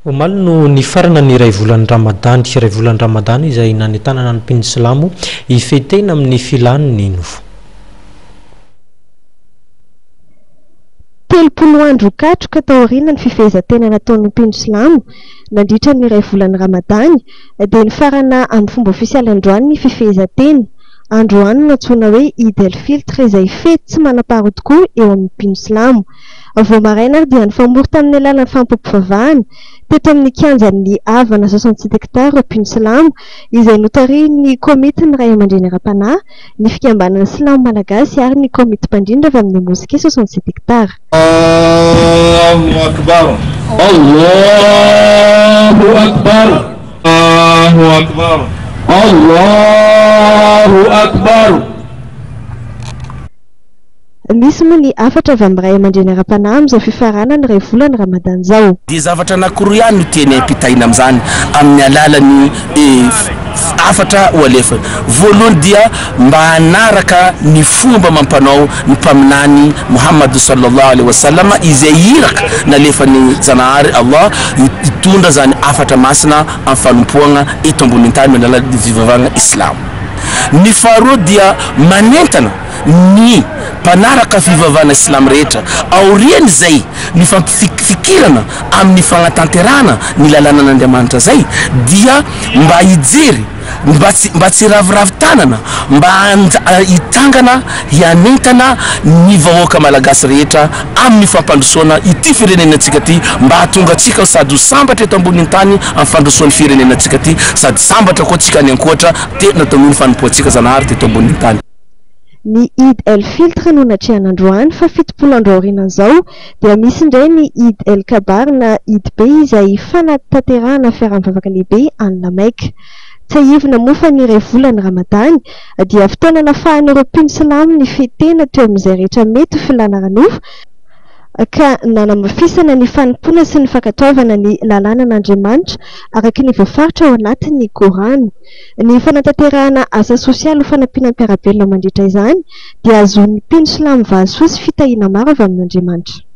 Omaly no nifarana ny iray volan'ny Ramadan, iray volan'ny Ramadan izay nanentanana ny mpino Silamo ifetena amin'ny filan'ny novo. Telopolo andro katroka tao aoriana ny fifehezantena nataon'ny mpino Silamo nandritra ny iray volan'ny Ramadan dia nifarana amin'ny fomba ofisialy androany ny fifehezantena. Androany natsoina hoe Eid el-Fitr izay fety tsy manam-paharoa tokoa eo amin'ny mpino Silamo. Vao maraina dia nifamory tamin'ny alalan'ny fampam-pivavahana teto amin'ny kianjan'ny havana 67 hektara mpino Silamo izay notarian'ny komity ny ray aman-dreny ara-panahy ny fikambanana Silamo malagasy ary ny komity mpandrindra avy amin'ny mosquée 67 hektara. Allahu akbar. Allahu akbar. Allahu akbar. Allahu akbar. Misy moa ny afatra avy amin'ny ray aman-dreny ara-panahy amin'izao fifarana ny iray volan'ny Ramadan zao. Dia zavatra anankiroa ihany no teny ampitaina amin'izany amin'ny alalan'ny afatra ho alefa. Voalohany dia mba hanaraka ny fomba mampanao ny mpaminany Muhammad sallallahu alaihi wasallam izay iraka nalefany Zanahary Allah hitondra zany afatra masina amin'ny fanompoana eto ambony tany amin'ny alalan'ny fivavahana Islam. Ny faharoa dia manentana ny mpanaraka fivavahana Islam rehetra aorian'izay ny fampifikirana amin'ny fagnatanterana ny lalàna n'Andriamanitra zay dia mba hijery mba tsy raviravy tanana mba hitangana hianentana ny vahoaka malagasy rehetra amin'ny fampandrosoana ity firenenantsika ty mba hatonga atsika sady ho sambatra eto ambony tany amin'ny fandrosoan'ny firenenantsika ty sady sambatra koa atsika ny ankoatra tena tanohy ny fanompoantsika Zanahary teto ambony tany. Ny Eid el-Fitr no natrehana androany fa 70 andro aorianan'izao dia misy indray ny Eid el-Kabar na Eid be izay fanatanterahana fiaraham-bavaka lehibe any Lamaika. Tsy ahivina moa fa ny iray volan'ny Ramadan dia fotoana nafahan'ireo mpino Silamo ny fetena teo amin'izay rehetra mety ho filana ranofo ka nanamafisana ny fanimpona sy ny fankatoavana ny lalàna n'Andriamanitra araka ny voafaritra ao anatin'ny Korana. Ny fanatanterahana asa sosialy ho fanampiana mpiarabelona mandritra izany dia azon'ny mpino Silamo vahasoa sy fitahiana maro avy amin'Andriamanitra.